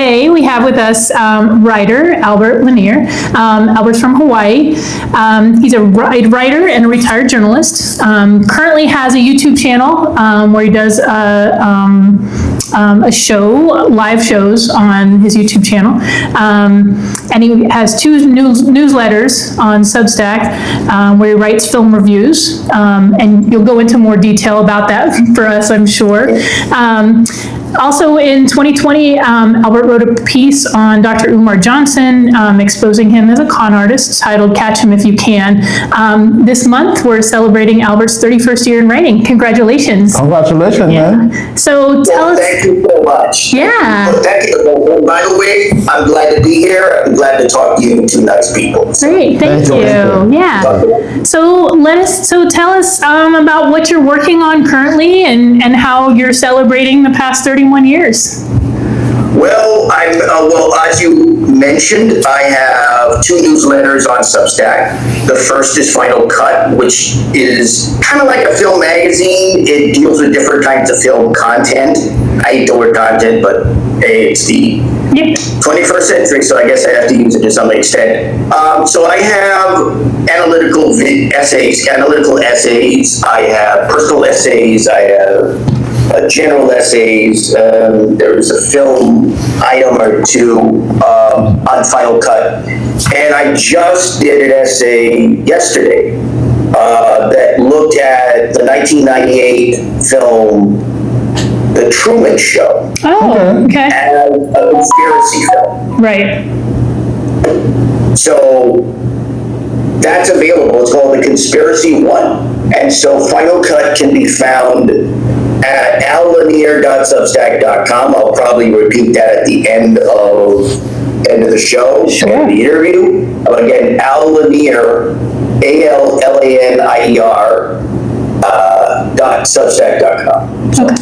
today we have with us writer Albert Lanier. Albert's from Hawaii. He's a writer and a retired journalist. Currently has a YouTube channel where he does a show, live shows on his YouTube channel. And he has two newsletters on Substack where he writes film reviews. And you'll go into more detail about that for us, I'm sure. Also in 2020, Albert wrote a piece on Dr. Umar Johnson, exposing him as a con artist, titled Catch Him If You Can. This month, we're celebrating Albert's 31st year in writing. Congratulations. Congratulations, man. So tell us. Thank you so much. Yeah. Well, thank you. By the way, I'm glad to be here. I'm glad to talk to you two nice people. Great, thank you. Yeah. So tell us about what you're working on currently and how you're celebrating the past 31 years. Well, as you mentioned, I have two newsletters on Substack. The first is Final Cut, which is kind of like a film magazine. It deals with different kinds of film content. I hate the word content, but hey, it's the 21st century, so I guess I have to use it to some extent. So I have analytical essays, I have personal essays, I have general essays. There's a film item or two on Final Cut. And I just did an essay yesterday that looked at the 1998 film The Truman Show. Oh, okay. As a conspiracy film. Right. So that's available. It's called The Conspiracy One. And so Final Cut can be found at allanier.substack.com. I'll probably repeat that at the end of the show, and the interview. Again, Al Lanier, ALLANIER, .substack.com. Okay.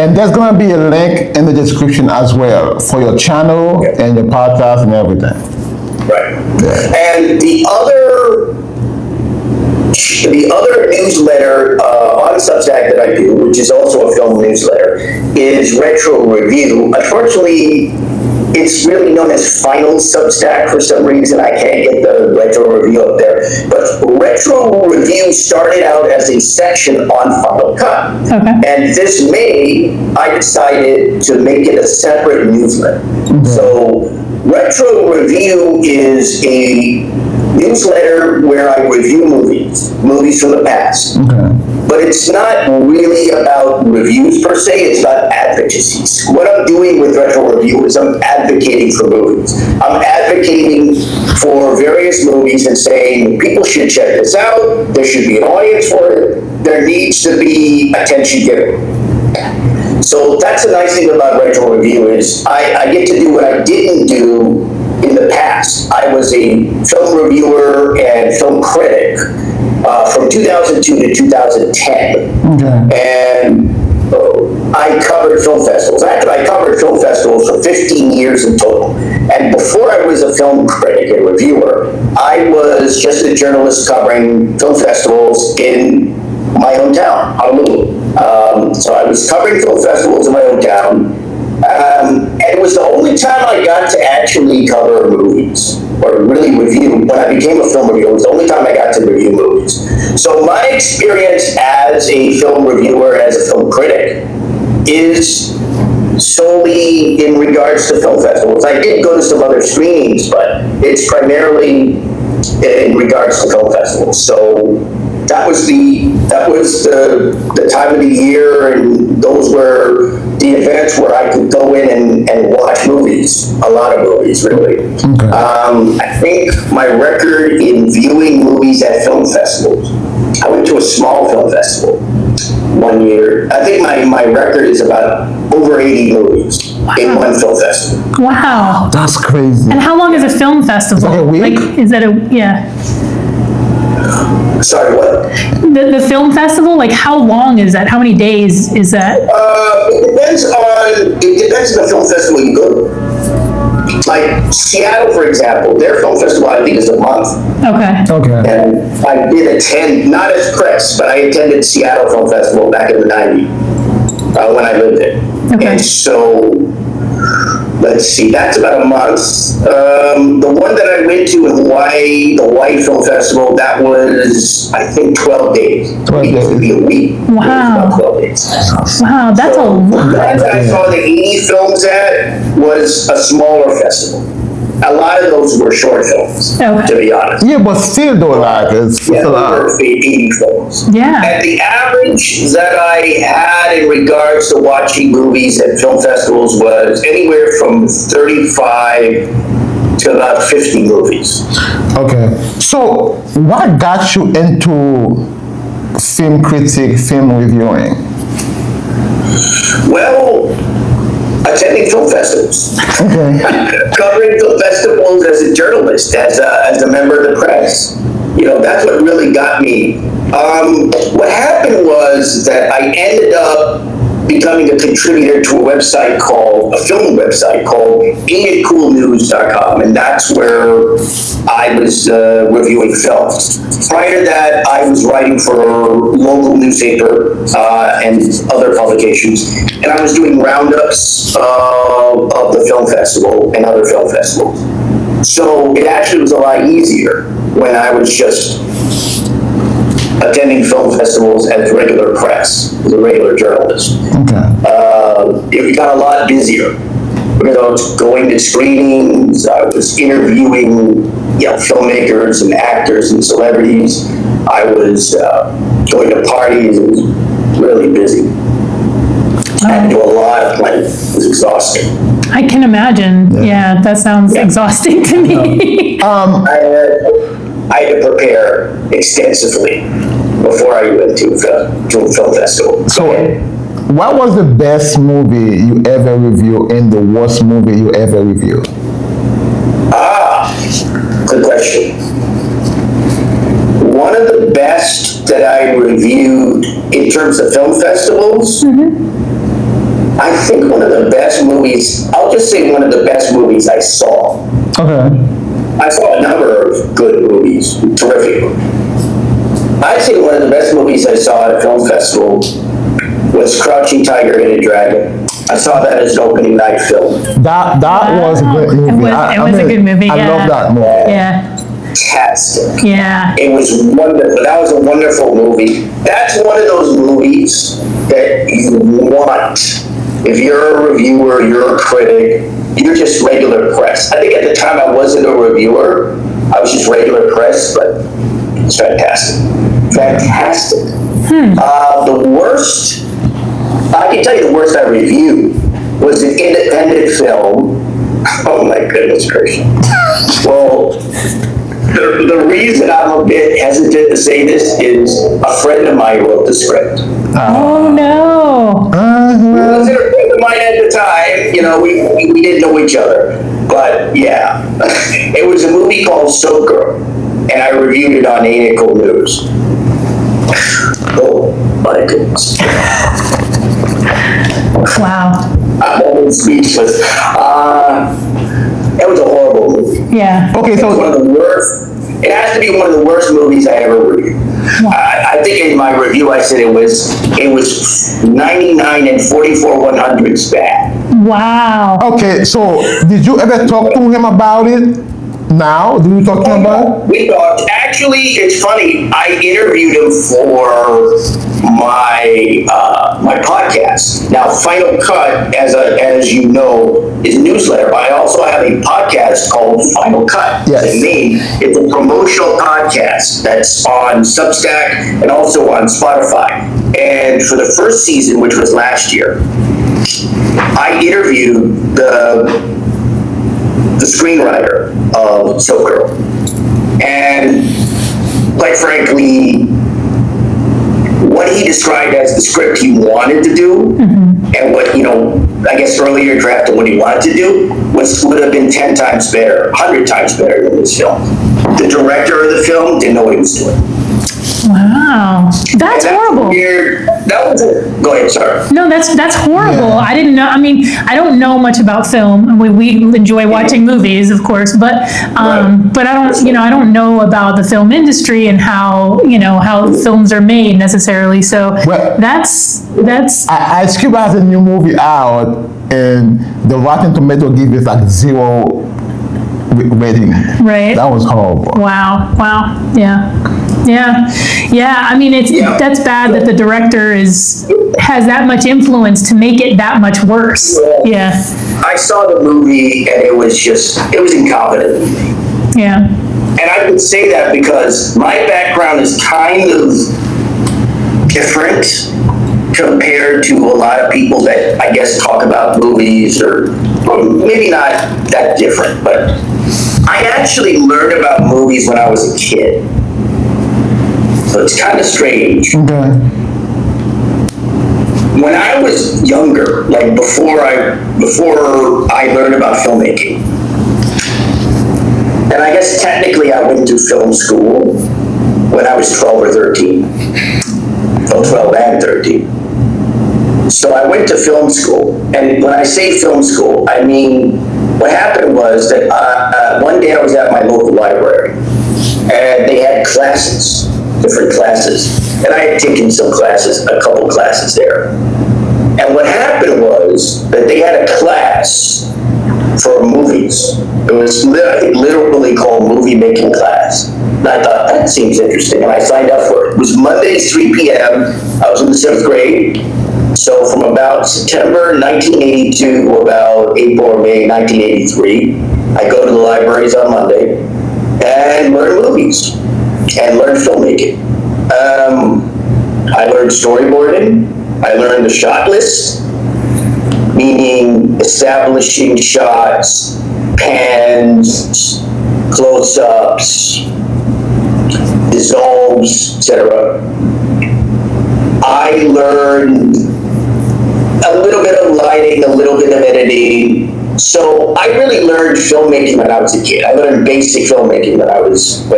And there's going to be a link in the description as well for your channel and your podcast and everything. Right. And the other newsletter on Substack that I do, which is also a film newsletter, is Retro Review. Unfortunately, it's really known as Final Substack for some reason. I can't get the Retro Review up there. But Retro Review started out as a section on Final Cut. Okay. And this May, I decided to make it a separate newsletter. Mm-hmm. So Retro Review is a newsletter where I review movies from the past. Okay. But it's not really about reviews per se, it's about advocacy. What I'm doing with Retro Review is I'm advocating for movies. I'm advocating for various movies and saying people should check this out, there should be an audience for it, there needs to be attention given. So that's the nice thing about Retro Review is I get to do what I didn't do in the past. I was a film reviewer and film critic from 2002 to 2010. Okay. And I covered film festivals. Actually, I covered film festivals for 15 years in total. And before I was a film critic and reviewer, I was just a journalist covering film festivals in my hometown, Honolulu. So I was covering film festivals in my hometown. And it was the only time I got to actually cover movies, or really review. When I became a film reviewer, it was the only time I got to review movies. So my experience as a film reviewer, as a film critic, is solely in regards to film festivals. I did go to some other screenings, but it's primarily in regards to film festivals. So that was the time of the year, and those were the events where I could go in and watch movies, a lot of movies, really. Okay. I think my record in viewing movies at film festivals, I went to a small film festival one year. I think my record is about over 80 movies in one film festival. Wow. That's crazy. And how long is a film festival? Is that a week? Like, is that yeah. Sorry, what? The film festival, like how long is that? How many days is that? It depends on the film festival you go to. Like Seattle, for example, their film festival I think is a month. Okay. And I did attend, not as press, but I attended Seattle Film Festival back in the 90s when I lived there. Okay. And so let's see, that's about a month. The one that I went to in Hawaii, the Hawaii Film Festival, that was, I think, 12 days. 12 days. Maybe a week. Wow. It was about 12 days. Wow, that's a The one lot. that I saw the 80 films at was a smaller festival. A lot of those were short films, Okay. to be honest. Yeah, but still though, like, it's Yeah, a lot. over 80 films. Yeah. And the average that I had in regards to watching movies at film festivals was anywhere from 35 to about 50 movies. Okay. So, what got you into film critic, film reviewing? Well, attending film festivals. Okay. Covering film festivals as a journalist, as a member of the press. You know, that's what really got me. What happened was that I ended up becoming a contributor to a film website called AintItCoolNews.com, and that's where I was reviewing films. Prior to that, I was writing for a local newspaper and other publications, and I was doing roundups of the film festival and other film festivals. So it actually was a lot easier when I was just attending film festivals as regular press, as a regular journalist. Okay. It got a lot busier because I was going to screenings, I was interviewing, filmmakers and actors and celebrities. I was going to parties. It was really busy. I had to do a lot of planning. It was exhausting. I can imagine. Yeah, that sounds exhausting to me. I had to prepare extensively before I went to a film festival. So, what was the best movie you ever reviewed and the worst movie you ever reviewed? Good question. One of the best that I reviewed in terms of film festivals, I think one of the best movies, I'll just say one of the best movies I saw. Okay. I saw a number of good movies, terrific movies. I'd say one of the best movies I saw at a film festival was Crouching Tiger, Hidden Dragon. I saw that as an opening night film. That was a great movie. It was a good movie, I yeah. love that movie. Yeah. Fantastic. Yeah. It was wonderful. That was a wonderful movie. That's one of those movies that you want. If you're a reviewer, you're a critic, you're just regular press. I think at the time I wasn't a reviewer. I was just regular press, but it's fantastic. Fantastic. The worst, I can tell you the worst I reviewed was an independent film. Oh my goodness gracious. Well, the reason I'm a bit hesitant to say this is a friend of mine wrote the script. Oh no. He wasn't a friend of mine at the time, we didn't know each other. But yeah, it was a movie called Soap Girl, and I reviewed it on Ain't It Cool News. Oh my goodness. Wow. I'm almost speechless. It was a horrible movie. Yeah. Okay, It was one so of the worst. It has to be one of the worst movies I ever reviewed. I think in my review I said it was 99 and 44/100ths bad. Wow. okay, so did you ever talk to him about it? Now, do you talk to him about it? We talked. Actually, it's funny. I interviewed him for my podcast. Now, Final Cut, as you know, is a newsletter. But I also have a podcast called Final Cut. Yes. The name. It's a promotional podcast that's on Substack and also on Spotify. And for the first season, which was last year, I interviewed the screenwriter of Soap Girl. And quite frankly, what he described as the script he wanted to do, and what, I guess earlier draft of what he wanted to do, would have been 10 times better, 100 times better than this film. The director of the film didn't know what he was doing. Wow. That's horrible. Weird. That was it. Go ahead, sorry. No, that's horrible. Yeah. I didn't know. I mean, I don't know much about film, and we enjoy watching movies, of course, but I don't know about the film industry and how films are made necessarily. So Well, that's Ice Cube has a new movie out, and the Rotten Tomato give it like 0 rating. Right. That was horrible. Wow, yeah. I mean, that's bad that the director has that much influence to make it that much worse. Yeah. I saw the movie and it was incompetent. Yeah. And I would say that because my background is kind of different compared to a lot of people that I guess talk about movies, or maybe not that different, but I actually learned about movies when I was a kid. So it's kind of strange. Okay. When I was younger, like before I learned about filmmaking, and I guess technically I went to film school when I was 12 or 13. Well, 12 and 13. So I went to film school, and when I say film school, I mean, what happened was that one day I was at my local library, and they had classes, different classes, and I had taken a couple classes there. And what happened was that they had a class for movies. It was literally called movie making class. And I thought, that seems interesting, and I signed up for it. It was Mondays, 3 p.m. I was in the 7th grade. So from about September 1982 to about April or May 1983, I go to the libraries on Monday and learn movies and learn filmmaking. I learned storyboarding. I learned the shot list, meaning establishing shots, pans, close-ups, dissolves, etc. I learned a little bit of lighting, a little bit of editing. So I really learned filmmaking when I was a kid. I learned basic filmmaking when I was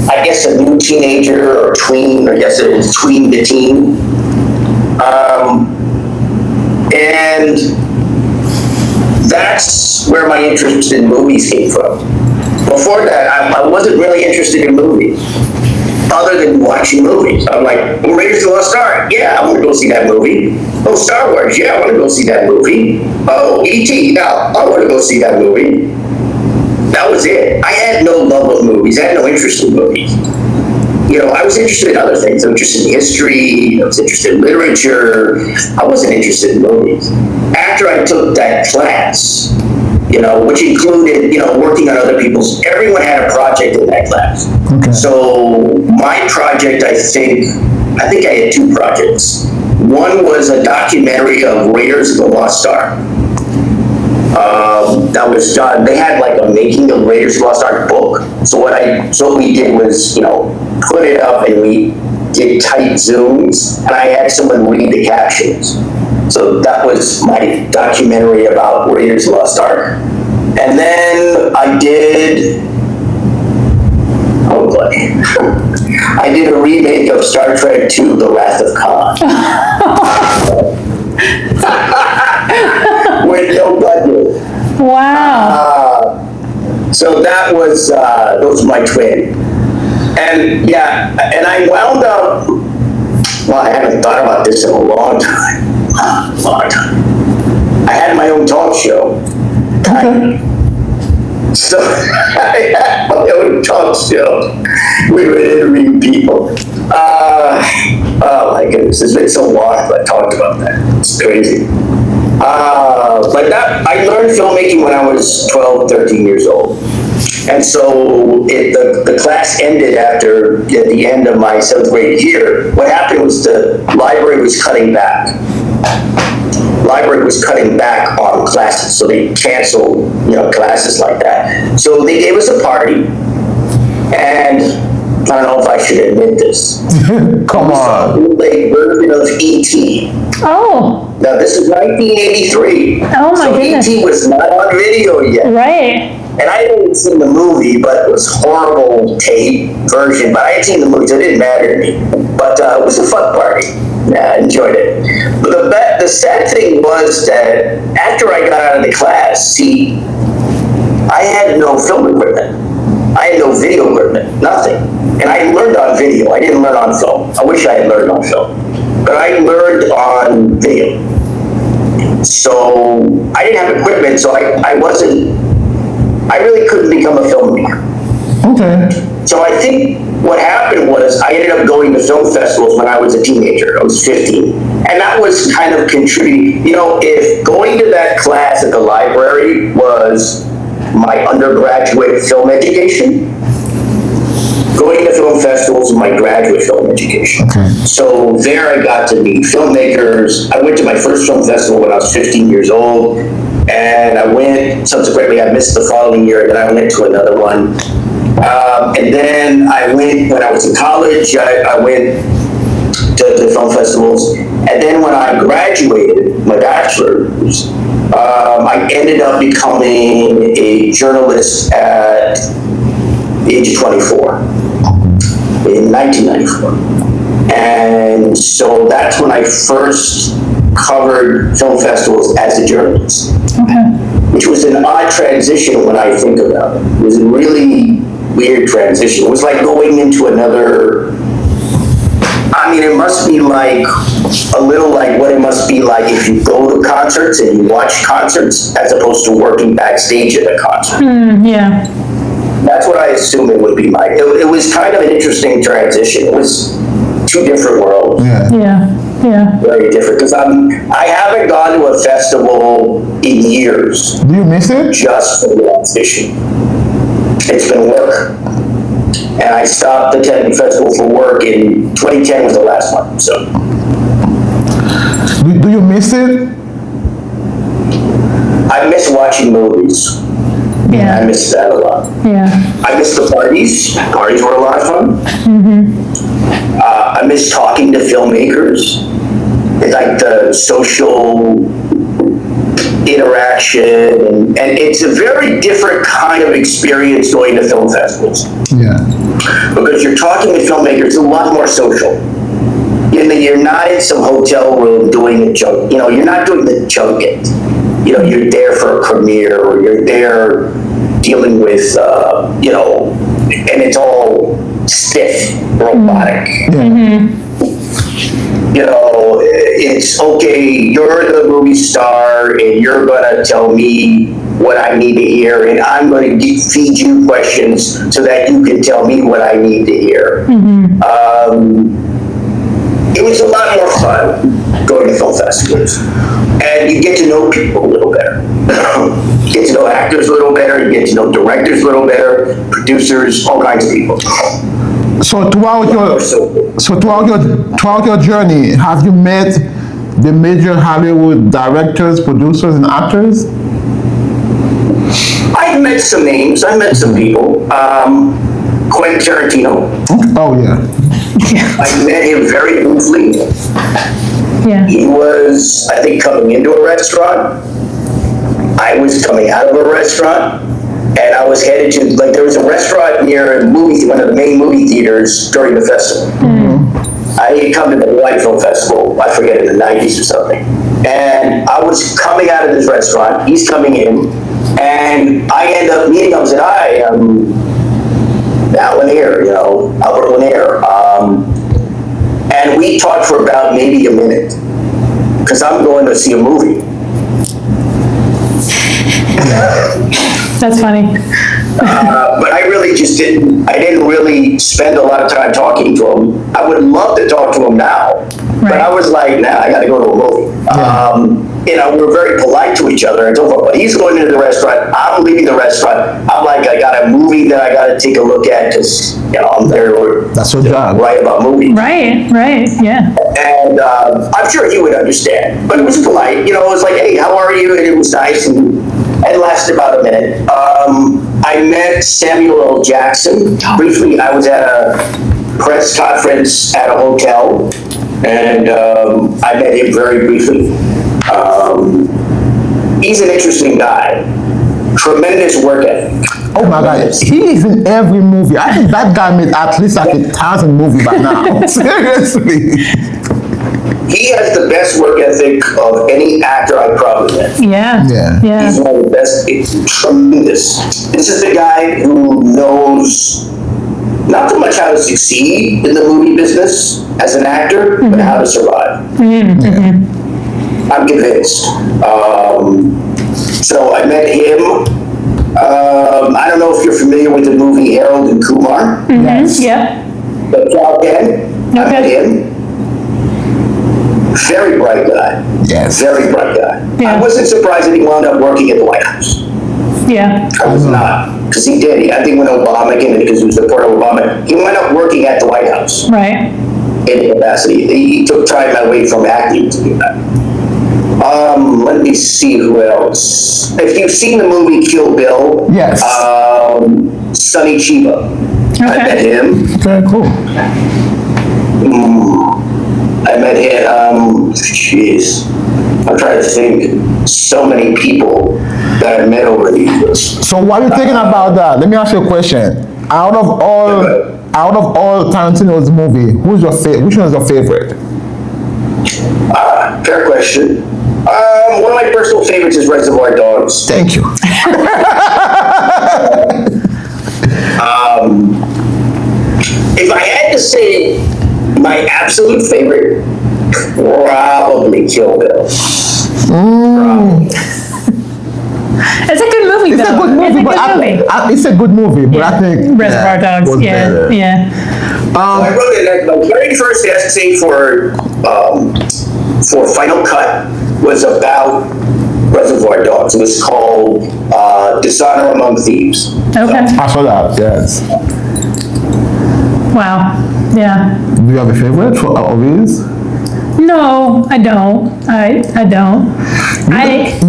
I guess a new teenager or tween, I guess it was tween to teen. And that's where my interest in movies came from. Before that, I wasn't really interested in movies, other than watching movies. I'm like, well, Raiders of the Lost Ark, yeah, I want to go see that movie. Oh, Star Wars, yeah, I want to go see that movie. Oh, E.T., now, I want to go see that movie. That was it. I had no love of movies. I had no interest in movies. You know, I was interested in other things. I was interested in history. I was interested in literature. I wasn't interested in movies. After I took that class, you know, which included, you know, working on other people's, everyone had a project in that class. Okay. So my project, I think I had 2 projects. One was a documentary of Raiders of the Lost Ark. That was done. They had like a making of Raiders of the Lost Ark book. So what we did was, you know, put it up and we did tight zooms, and I had someone read the captions. So that was my documentary about Raiders of the Lost Ark. And then I did, oh boy, I did a remake of Star Trek II, The Wrath of Khan. With no budget. Wow. So that was, those were my twin. And yeah, and I wound up, well, I haven't thought about this in a long time. I had my own talk show. Okay. So I had my own talk show. We would interview people. Oh my goodness, it's been so long since I talked about that. It's crazy. But I learned filmmaking when I was 12, 13 years old. And so the class ended at the end of my 7th grade year. What happened was the library was cutting back. On classes, so they canceled, you know, classes like that. So they gave us a party, and I don't know if I should admit this. Come on. A bootleg version of E.T. Oh. Now this is 1983. Oh my goodness. E.T. was not on video yet. Right. And I hadn't seen the movie, but it was horrible tape version. But I had seen the movie, so it didn't matter to me. But it was a fun party. Yeah, I enjoyed it. But the sad thing was that after I got out of the class, see, I had no film equipment. I had no video equipment, nothing. And I learned on video. I didn't learn on film. I wish I had learned on film. But I learned on video. So I didn't have equipment, so I really couldn't become a filmmaker. Okay. So I think what happened was I ended up going to film festivals when I was a teenager. I was 15. And that was kind of contributing. If going to that class at the library was my undergraduate film education, going to film festivals was my graduate film education. Okay. So there I got to meet filmmakers. I went to my first film festival when I was 15 years old. And I went, subsequently I missed the following year, then I went to another one. And then I went, when I was in college, I went to film festivals. And then when I graduated, my bachelor's, I ended up becoming a journalist at the age of 24 in 1994. And so that's when I first covered film festivals as a journalist. Okay. Which was an odd transition when I think about it. It was a really weird transition. It was like going into another, it must be like, a little like what it must be like if you go to concerts and you watch concerts as opposed to working backstage at a concert. Yeah. That's what I assume it would be like. It was kind of an interesting transition. It was two different worlds. Yeah. Yeah. Yeah. Very different, because I haven't gone to a festival in years. Do you miss it? Just for the audition. It's been work. And I stopped attending festival for work in 2010 was the last one, so. Do you miss it? I miss watching movies. I Yeah. miss that a lot. Yeah. I miss the parties. Parties were a lot of fun. I miss talking to filmmakers. It's like the social interaction, and it's a very different kind of experience going to film festivals. Yeah. Because you're talking to filmmakers, a lot more social. You're not in some hotel room doing a junk, you're not doing the junket. You're there for a premiere, or you're there dealing with, and it's all stiff, robotic. It's okay, you're the movie star, and you're gonna tell me what I need to hear, and I'm gonna feed you questions so that you can tell me what I need to hear. It was a lot more fun going to film festivals, and you get to know people a little better. You get to know actors a little better, you get to know directors a little better, producers, all kinds of people. So throughout your journey, have you met the major Hollywood directors, producers, and actors? I've met some names, I've met some people. Quentin Tarantino. Oh yeah. I met him very briefly. Yeah. He was, I think, coming into a restaurant. I was coming out of a restaurant, and I was headed to, there was a restaurant near one of the main movie theaters during the festival. I had come to the Hawaii Film Festival, I forget, in the 90s or something. And I was coming out of this restaurant, he's coming in, and I end up meeting him and said, hi, I'm Albert Lanier. And we talked for about maybe a minute, because I'm going to see a movie. That's funny. But I really just didn't really spend a lot of time talking to him. I would love to talk to him now, but I was like, nah, I gotta go to a movie. We're very polite to each other and so forth, but he's going into the restaurant, I'm leaving the restaurant, I'm like, I got a movie that I gotta take a look at, because, I'm there That's your job. write about movies. Right, yeah. And I'm sure he would understand, but it was polite, it was like, hey, how are you? And it was nice, and it lasted about a minute. I met Samuel L. Jackson briefly. I was at a press conference at a hotel, and I met him very briefly. He's an interesting guy. Tremendous work ethic. Oh my God, he is in every movie. I think that guy made at least 1,000 movies by now. Seriously. He has the best work ethic of any actor I've probably met. Yeah. He's one of the best. It's tremendous. This is the guy who knows not so much how to succeed in the movie business as an actor, but how to survive. I'm convinced. So I met him. I don't know if you're familiar with the movie Harold and Kumar. Yes. Yeah, But I met Okay. him. Very bright guy. Yes. Very bright guy. Yeah. I wasn't surprised that he wound up working at the White House. yeah, I was not. Because he did. I think when Obama came in, because he was supporting Obama, he wound up working at the White House right. in capacity. He took time away from acting to do that. Let me see who else. If you've seen the movie Kill Bill, Yes. Sonny Chiba. I met Okay. him. Very cool. I met him. Jeez. I'm trying to think. So many people that I met over the years. So what are you thinking about that? Let me ask you a question. Out of all Tarantino's movie, which one is your favorite? Fair question. One of my personal favorites is Reservoir Dogs. Thank you. If I had to say my absolute favorite, probably Kill Bill. It's a good movie, It's though. a good movie, It's a but good movie. it's a good movie, but I think Reservoir Dogs, was yeah, better. yeah. I wrote it. My very first essay for Final Cut was about Reservoir Dogs. It was called Dishonor Among Thieves. Okay, I saw that, yes. wow, yeah. Do you have a favorite of his? No, I don't. I don't.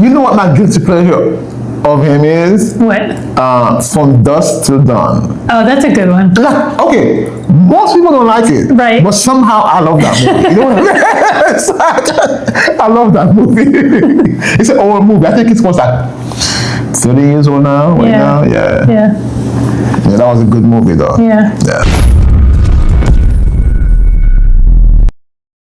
You know what my guilty pleasure of him is? What? From Dusk Till Dawn. Oh, that's a good one. Like, okay, most people don't like it, Right. but somehow I love that movie. You know what I mean? It's like, I love that movie. It's an old movie. I think it's supposed like 30 years old now. Right Yeah. now, yeah. Yeah, Yeah, that was a good movie though. yeah. Yeah.